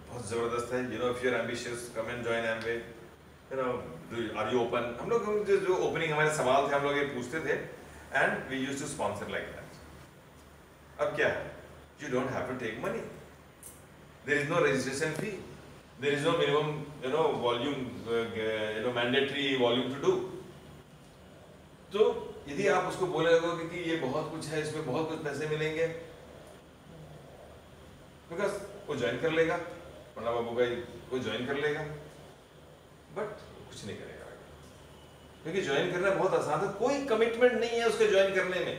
बहुत जबरदस्त है, you know if you are ambitious come and join Amway, you know are you open. हम लोग जो ओपनिंग हमारे सवाल थे हम लोग ये पूछते थे, and we used to sponsor like that. अब क्या है, you don't have to take money, there is no registration fee, there is no minimum you know volume, you know mandatory volume to do. तो यदि आप उसको बोले लगोगे कि ये बहुत कुछ है, इसमें बहुत कुछ पैसे मिलेंगे, बिकॉज वो ज्वाइन कर लेगा, पंडा बाबू का वो ज्वाइन कर लेगा, बट कुछ नहीं करेगा, क्योंकि ज्वाइन करना बहुत आसान है, कोई कमिटमेंट नहीं है उसके ज्वाइन करने में।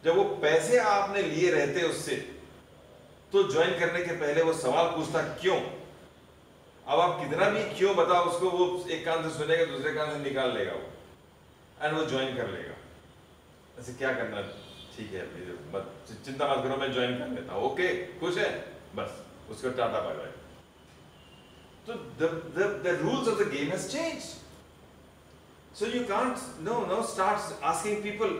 जब वो पैसे आपने लिए रहते उससे, तो ज्वाइन करने के पहले वो सवाल पूछता क्यों। अब आप कितना भी क्यों बताओ उसको, वो एक कान से सुनेगा, दूसरे कान से निकाल लेगा वो, एंड वो ज्वाइन कर लेगा। ऐसे क्या करना, ठीक है मत चिंता मत करो, मैं ज्वाइन कर लेता हूँ, ओके खुश है, बस उसको टाटा बाय बाय। तो the rules of the game has changed, so you can't no start asking people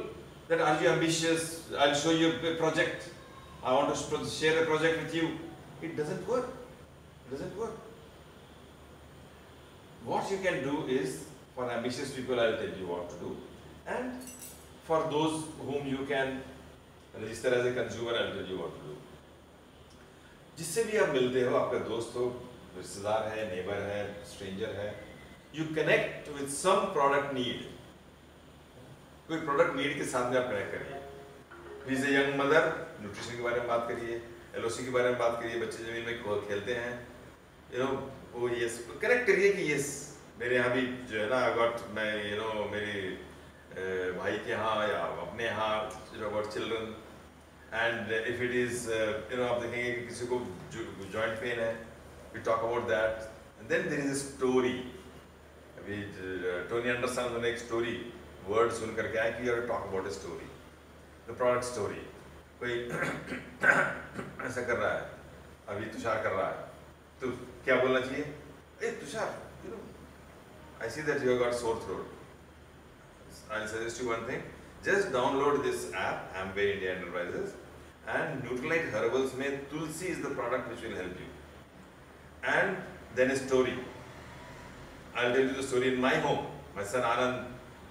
that are you ambitious, I'll show you a project, I want to share a project with you. It doesn't work, it doesn't work. What you can do is, for ambitious people I'll tell you what to do, and for those whom you can register as a consumer I'll tell you what to do. जिससे भी आप मिलते हो, आपका दोस्त हो, रिश्तेदार है, नेबर है, स्ट्रेंजर है, you connect with some product need, कोई प्रोडक्ट नीड के साथ में आप कनेक्ट करिए। Is a young mother, nutrition के बारे में बात करिए, एलओसी के बारे में बात करिए, बच्चे जमीन में खेलते हैं, यू नो वो यस कनेक्ट करिए कि यस मेरे यहाँ भी जो है ना गॉट, मैं यू नो मेरे भाई के यहाँ या अपने यहाँ about children, and if it is you know आप देखेंगे कि किसी को जॉइंट पेन है, we talk about that, and then there is a story. अभी टोनी एंडरसन ने एक स्टोरी वर्ड सुन करके आया कि you talk about a story, the product story. कोई ऐसा कर रहा है, अभी तुषार कर रहा है, तो क्या बोलना चाहिए, ए Tushar you know I see that you got sore throat, I suggest you one thing, just download this app, Amway India Enterprises, and Nutralite Herbals में तुलसी is the product which will help you. And then a story. I'll tell you the story in my home. My son Anand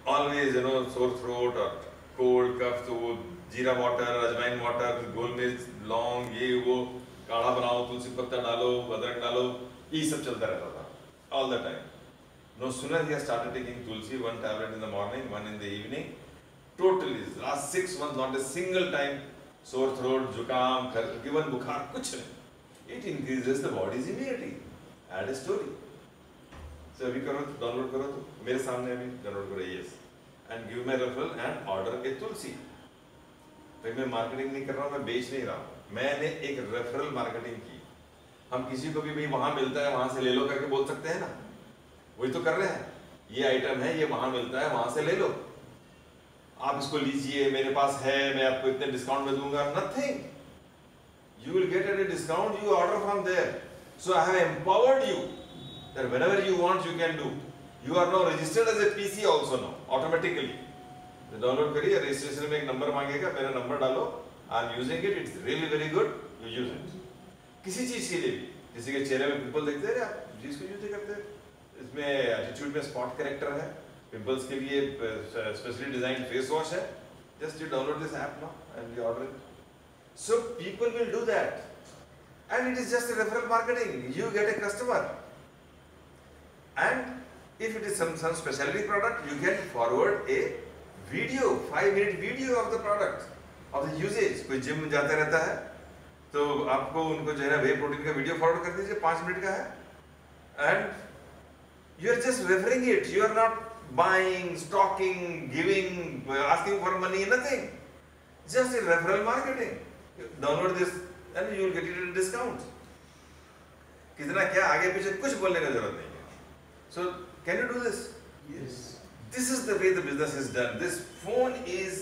always, you know, sore throat or cold, cough, तो वो जीरा water, अजवाइन water, गोल मिर्च, लौंग, ये वो काढ़ा बनाओ, तुलसी पत्ता डालो, अदरक डालो, ये सब चलता रहता था, all the time. No sooner he has started taking tulsi, one tablet in the morning, one in the evening, totally last 6 months not a single time sore throat, zukam, given bukhar, kuch nahi. It increases the body's immunity. Add a story. So अभी करो, download करो, तो मेरे सामने अभी download करो, yes, and give me a referral and order a tulsi. भाई मैं मार्केटिंग नहीं कर रहा हूँ, मैं बेच नहीं रहा हूँ, मैंने एक रेफरल मार्केटिंग की। हम किसी को भी भाई वहाँ मिलता है वहाँ से ले लो करके बोल सकते हैं ना, वही तो कर रहे हैं, ये आइटम है, ये वहाँ मिलता है, वहाँ से ले लो, आप इसको लीजिए, मेरे पास है, मैं आपको इतने डिस्काउंट में दूंगा, nothing, you will get at a discount, you order from there. So I have empowered you that whenever you want you can do. You are now registered as a PC also now, automatically. तो download करिए, registration में एक number मांगेगा, मेरा number डालो, I am using it, it's really very good, you use it. किसी चीज के लिए भी, किसी के चेहरे में पिंपल देखते हैं आप जिसको यूज करते हैं, इसमें एटीट्यूड में स्पॉट करेक्टर है, पिंपल्स के लिए स्पेशली डिजाइन फेस वॉश है, just you download this app now and you order it. So people will do that, and it is just a referral marketing. You get a customer, and if it is some specialty product, you can forward a video, 5-minute video of the product, of the usage. कोई gym जाता रहता है, तो आपको उनको जो है ना वे प्रोटीन का वीडियो फॉरवर्ड कर दीजिए, 5 मिनट का है, and you are just referring it. You are not buying, stocking, giving, asking for money, nothing. Just a referral marketing. Download this and you will get it at a discount. कितना क्या आगे पीछे कुछ बोलने का जरूरत नहीं है. So can you do this? Yes. This is the way the business is done. This phone is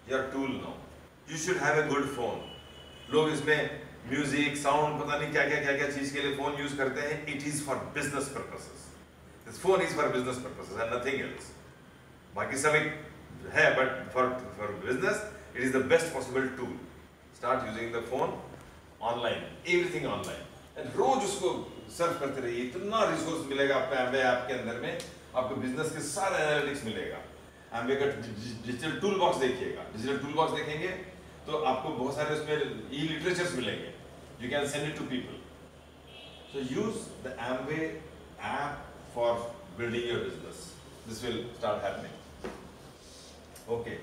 your tool now. You should have a good phone. लोग इसमें म्यूजिक, साउंड, पता नहीं क्या क्या चीज के लिए फोन यूज करते हैं. It is for business purposes. This phone is for business purposes and nothing else. बाकी सब एक है, but for business it is the best possible tool. Start using the phone online, everything online, and रोज उसको serve करते रहिए. इतना resource मिलेगा आपको एम्बे ऐप के अंदर में. आपको बिजनेस के सारे एनालिटिक्स मिलेगा. एम्बे का डिजिटल टूल बॉक्स देखिएगा. डिजिटल टूल बॉक्स देखेंगे तो आपको बहुत सारे उसमें ई लिटरेचर्स मिलेंगे. You can send it to people. So use the Amway app for building your business. This will start happening. Okay,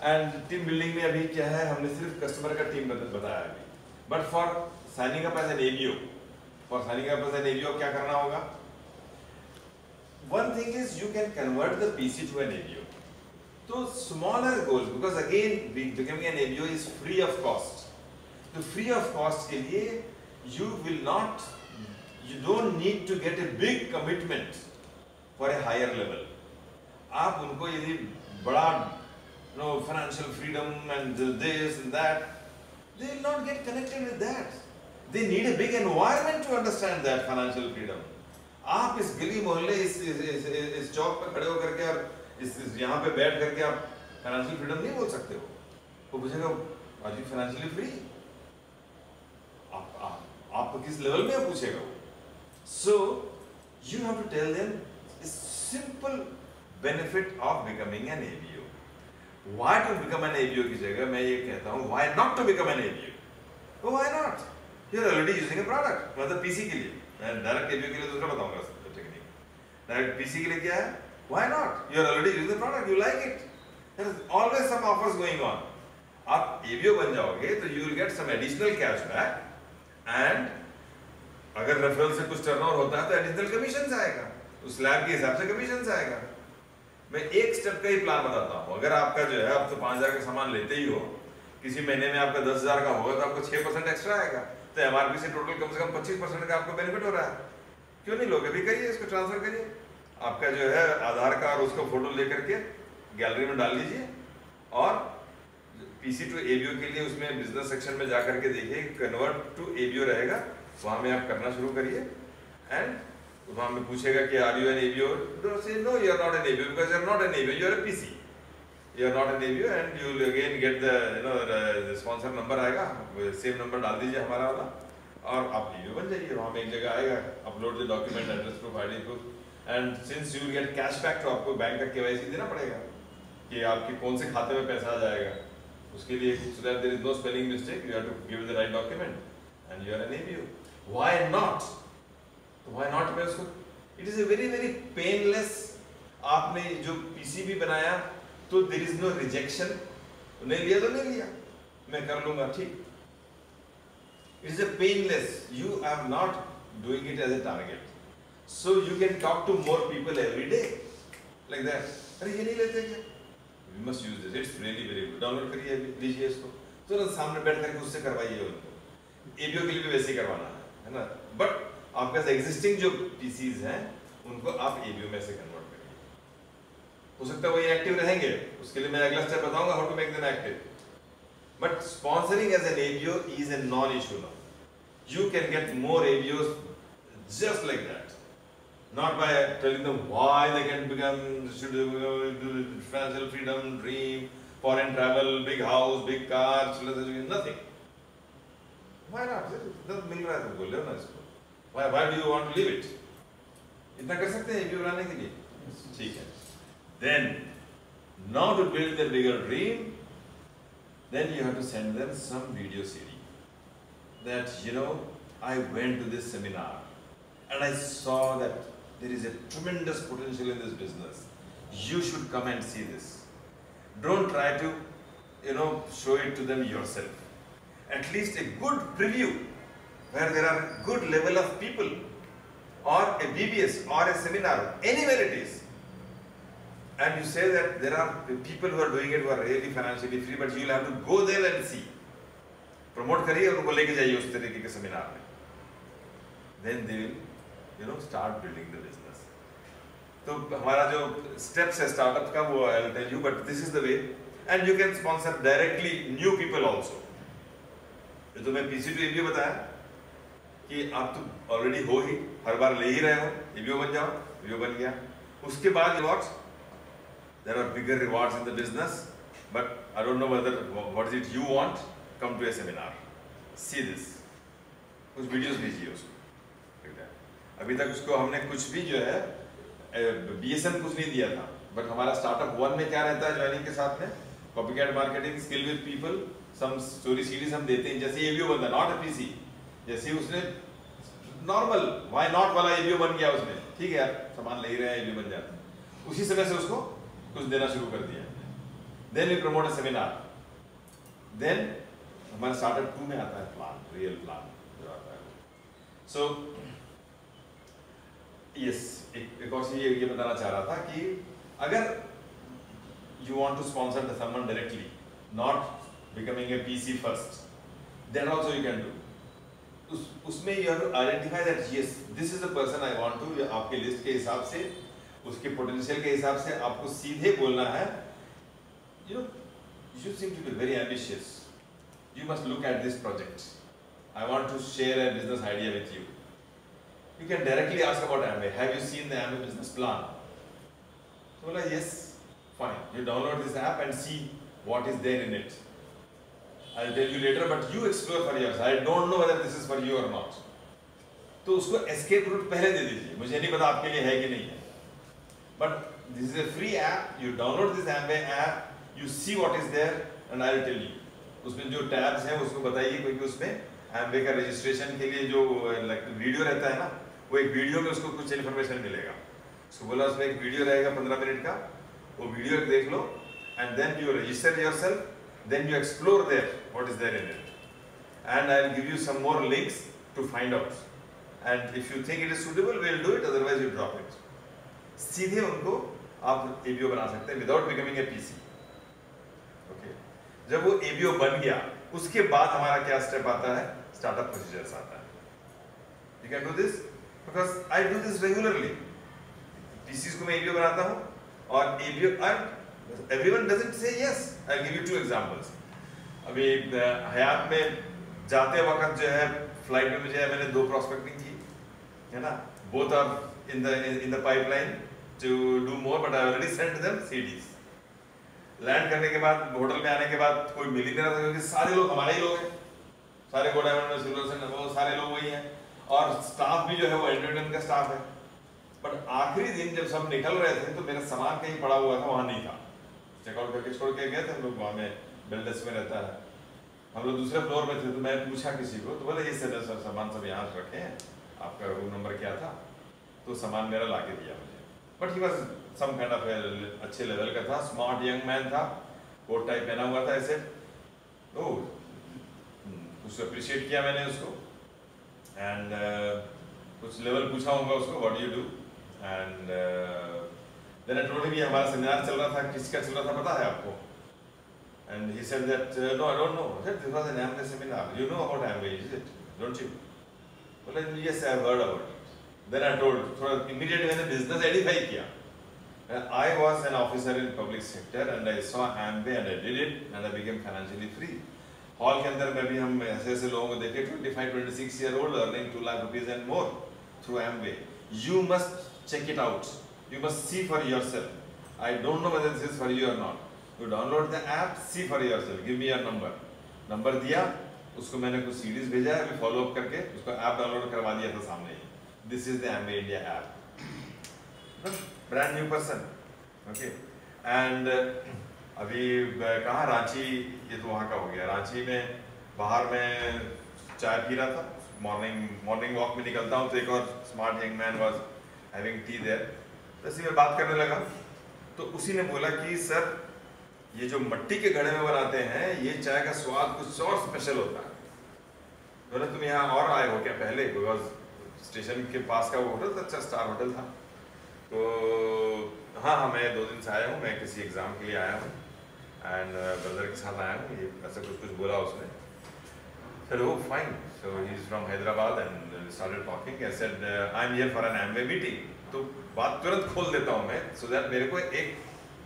and team building में अभी क्या है, हमने सिर्फ कस्टमर का टीम बताया अभी. But for signing up as an ABO, क्या करना होगा? One thing is you can convert the PC to an ABO. So smaller goals, because again becoming an ABO is free of cost. So free of cost के लिए you don't need to get a big commitment for a higher level. आप उनको यदि बड़ा financial freedom and this and that, they will not get connected with that. They need a big environment to understand that financial freedom. आप इस गली मोहल्ले इस चौक पे खड़े होकर के और इस यहाँ पे बैठ करके आप फाइनेंशियल फ्रीडम नहीं बोल सकते हो. वो पूछेगा आर यू फाइनेंशियली फ्री? आप किस लेवल में पूछेगा वो. So you have to tell them simple benefit of becoming an ABO. Why to become an ABO की जगह मैं ये कहता हूँ why not to become an ABO. Why not? You are already using a product. मतलब PC के लिए, मैं डायरेक्ट एबीओ के लिए दूसरा बताऊंगा टेक्निक. डायरेक्ट पीसी के लिए क्या है? Why not? You are already using the product, you like it. There is always some offers going on. आप एबीओ बन जाओगे तो you will get some additional cashback, and अगर रेफरल से कुछ टर्नओवर होता है तो एडिशनल कमीशन आएगा. उस स्लैब के हिसाब से कमीशन आएगा. मैं एक स्टेप का ही प्लान बताता हूँ. अगर आपका जो है आप तो 5,000 का सामान लेते ही हो, किसी महीने में आपका 10,000 का होगा तो आपको 6% एक्स्ट्रा आएगा. तो एमआरपी से टोटल कम से कम 25% का आपको बेनिफिट हो रहा है. क्यों नहीं लोगे? अभी करिए, इसको ट्रांसफर करिए. आपका जो है आधार कार्ड, उसको फोटो लेकर के गैलरी में डाल लीजिए, और पीसी टू एबीओ के लिए उसमें बिजनेस सेक्शन में जाकर के देखिए कन्वर्ट टू एबीओ रहेगा. वहां में आप करना शुरू करिए, एंड वहां में पूछेगा कि आर यू एन एबीओ? से no, you are not an ABO, because you are not an ABO, you are a PC. You are not an ABO, and you will again get the sponsor number आएगा. Same number डाल दीजिए हमारा वाला, और आप ABO बन जाइए. वहाँ में एक जगह आएगा upload the document, address proof, ID proof, and since you will gate cashback, तो आपको बैंक का KYC देना पड़ेगा कि आपके कौन से खाते में पैसा आ जाएगा. उसके लिए so that there is no spelling mistake, you have to give the right document, and you are an ABO. Why not? Why not? मैं उसको, it is a very very painless. आपने जो PCB बनाया तो देयर इज नो रिजेक्शन. नहीं लिया तो नहीं लिया, मैं कर लूंगा, ठीक. It is a painless. You are not doing it as a target, so you can talk to more people every day like that. अरे ये नहीं लेते क्या? You must use this, it's really very good. Download करिए, लीजिए इसको, तो सामने बैठ करके उससे करवाइए. उनको एबीओ के लिए भी वैसे ही करवाना है ना. बट आपके पास एग्जिस्टिंग जो पीसीज हैं उनको आप एबीओ में से कन्वर्ट. हो सकता है वो एक्टिव रहेंगे, उसके लिए मैं अगला स्टेप बताऊंगा how to make them active. But sponsoring as an ABO is a non issue now. You can get more ABOs just like that, not by telling them why they can become, should do financial freedom, dream, foreign travel, big house, big car, nothing. Why not? जब मिल रहा है तो बोल लो ना इसको. Why do you want to leave it? इतना कर सकते हैं एबीओ बनाने के लिए, ठीक है. Then, now to build their bigger dream, then you have to send them some video CD. That, I went to this seminar and I saw that there is a tremendous potential in this business. You should come and see this. Don't try to, show it to them yourself. At least a good preview where there are good level of people, or a BBS or a seminar, anywhere it is. And you say that there are people who are doing it who are really financially free, but you will have to go there and see. Promote करिए और उनको लेके जाइए उस तरीके के seminar में. Then they will, start building the business. तो हमारा जो steps है startup का वो I'll tell you, but this is the way. And you can sponsor directly new people also. तो मैं पीसी टू एबीओ बताया कि आप तो ऑलरेडी हो ही, हर बार ले ही रहे हो, एबीओ बन जाओ, एबीओ बन गया। उसके बाद rewards, there are bigger rewards in the business, but I don't know whether what is it you want, come to a seminar, see this. कुछ वीडियोस भेजिए उसको। अभी तक उसको हमने कुछ भी जो है बीएसएम कुछ नहीं दिया था, बट हमारा स्टार्टअप 1 में क्या रहता है ज्वाइनिंग के साथ में, copycat marketing, skill with people, some story series हम देते हैं। जैसे एबीओ बनता, नॉट अ पीसी, जैसे उसने नॉर्मल व्हाई नॉट वाला एबीओ बन गया उसने, ठीक है यार सामान ले ही रहे हैं एबीओ बन जाता है, उसी समय से उसको कुछ देना शुरू कर दिया। Then we promote a seminar, then हमारा स्टार्टअप 2 में आता है प्लान, रियल प्लान जो आता है। सो यस, एक और चीज ये बताना चाह रहा था कि अगर you want to sponsor someone directly, not becoming a PC first, then also you can do. उसमें you have to identify that yes, this is the person I want to, आपके लिस्ट के हिसाब से, उसके पोटेंशियल के हिसाब से आपको सीधे बोलना है। You know, you seem to be very ambitious. You must look at this project. I want to share a business idea with you. You can directly ask about Amway. Have you seen the Amway business plan? So like yes. Fine, you download this app and see what is there in it. I'll tell you later, but you explore for yourself. I don't know whether this is for you or not. तो उसको escape route पहले दे दीजिए, मुझे नहीं पता आपके लिए है कि नहीं है। But this is a free app. You download this Amway app, you see what is there, and I'll tell you. उसमें जो tabs हैं उसको बताइए, क्योंकि उसमें Amway का registration के लिए जो वीडियो रहता है ना, वो एक वीडियो में उसको कुछ इन्फॉर्मेशन मिलेगा। उसको बोला उसमें एक वीडियो रहेगा 15 मिनट का, वो वीडियो देख लो, and then you register yourself, then you explore there what is there in it, and I'll give you some more links to find out, and if you think it is suitable, we'll do it, otherwise you drop it. सीधे उनको आप ABO बना सकते हैं without becoming a PC. Okay. जब वो ABO बन गया, उसके बाद हमारा क्या स्टेप आता है, स्टार्टअप प्रोसीजर्स आता है। You can do this because I do this regularly. PCs को मैं एबीओ बनाता हूँ, और ABO, everyone doesn't say yes. I'll give you 2 examples. अभी हयात में जाते वक्त जो है फ्लाइट में मुझे मैंने 2 प्रॉस्पेक्टिंग की है ना, both are in the pipeline to do more, but I already sent them CDs. Land करने के बाद होटल में आने के बाद कोई मिल ही नहीं रहा था, क्योंकि सारे लोग हमारे ही लोग हैं, सारे गो डायमंड में सिल्वर से वो सारे लोग वही हैं, और स्टाफ भी जो है वो एंटरटेनमेंट का स्टाफ है। बट आखिरी दिन जब सब निकल रहे थे तो मेरा सामान कहीं पड़ा हुआ था, वहाँ नहीं था। चेकआउट करके छोड़ के गए थे हम लोग, वहाँ में बेलडेस में रहता है, हम लोग दूसरे फ्लोर में थे। तो मैं पूछा किसी को, तो बोले ये सामान सब यहाँ रखे हैं, आपका रूम नंबर क्या था? तो सामान मेरा ला के दिया मुझे। But he was some kind of अच्छे लेवल का था, स्मार्ट यंग मैन था, कोट टाइप पहना हुआ था ऐसे। तो उसको अप्रिशिएट किया मैंने उसको, एंड कुछ लेवल पूछा होगा उसको, what do you do, and then I told him ये हमारा सेमिनार चल रहा था, किसका चल रहा था पता है आपको? And he said that no, I don't know. I said this was an Amway seminar. You know about Amway, is it? Don't you? Well, yes, I have heard about it. Then I told, थोड़ा immediately मैंने business edify किया. I was an officer in public sector and I saw Amway and I did it and I became financially free. Hall के अंदर में भी हम ऐसे लोगों को देखे 25-26 year old earning 2 lakh rupees and more through Amway. You must check it out. You must see for yourself. I don't know whether this is for you or not. You download the app, see for yourself. Give me your number. Number दिया, उसको मैंने कुछ series भेजा है, अभी follow up करके उसको app download करवा दिया था सामने ही। This is the Amway India app. Brand new person. Okay. And अभी कहाँ, रांची, ये तो वहाँ का हो गया। रांची में बाहर में चाय पी रहा था, मॉर्निंग वॉक में निकलता हूँ तो एक और smart young man was having tea there. जैसे मैं बात करने लगा तो उसी ने बोला कि सर ये जो मिट्टी के घड़े में बनाते हैं ये चाय का स्वाद कुछ और स्पेशल होता है। बोला तुम यहाँ और आए हो क्या पहले? बिकॉज स्टेशन के पास का वो होटल था, अच्छा स्टार होटल था। तो हाँ मैं 2 दिन से आया हूँ, मैं किसी एग्जाम के लिए आया हूँ एंड ब्रदर के साथ आया हूँ। ये ऐसा कुछ बोला उसने। Said, oh fine. So he's from Hyderabad and started talking. I said, I'm here for an Amway meeting. तो बात तुरंत खोल देता हूँ मैं, so that मेरे को एक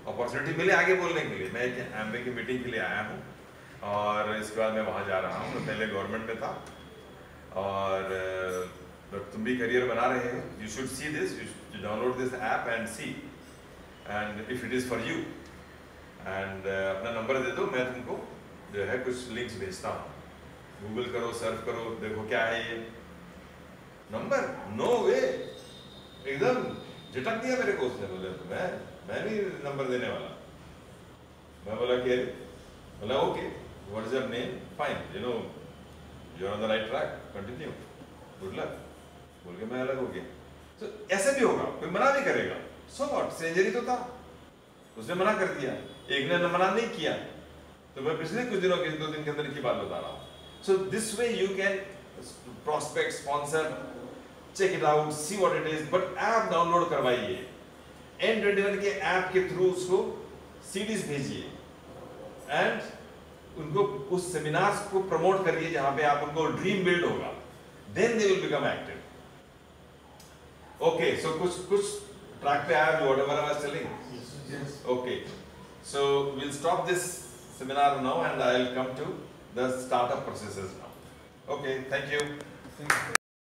अपॉर्चुनिटी मिले आगे बोलने के लिए। मैं एक Amway की मीटिंग के लिए आया हूँ और इसके बाद मैं वहाँ जा रहा हूँ। मैं पहले गवर्नमेंट में था और तुम भी करियर बना रहे हो, you should see this, you download this app and see and if it is for you and अपना नंबर दे दो, मैं तुमको जो है कुछ लिंक्स भेजता हूँ, गूगल करो, सर्च करो, देखो क्या है ये नंबर। नो वे, एकदम झटक दिया मेरे को उसने। बोले मैं नहीं नंबर देने वाला। मैं बोला कि बोला okay, what is your name, fine, you know you are on the right track, continue, good luck, बोल के मैं अलग हो गया। तो ऐसे भी होगा, कोई मना भी करेगा, सो व्हाट, स्ट्रेंजर ही तो था, उसने मना कर दिया, एक ने मना नहीं किया। तो मैं पिछले कुछ दिनों के 2 दिन के अंदर की बात बता रहा हूँ। So this way you can prospect, sponsor, check it out, see what it is, but app download करवाइए, N21 के ऐप के थ्रू उसको सीडीज भेजिए एंड उनको उस सेमिनार्स को प्रमोट करिए जहां पे आप उनको ड्रीम बिल्ड होगा, then they will become active. Okay, so कुछ ट्रैक पे आया whatever I was telling. Okay, so we'll stop this seminar now and I'll come to the startup processes now. Okay, thank you.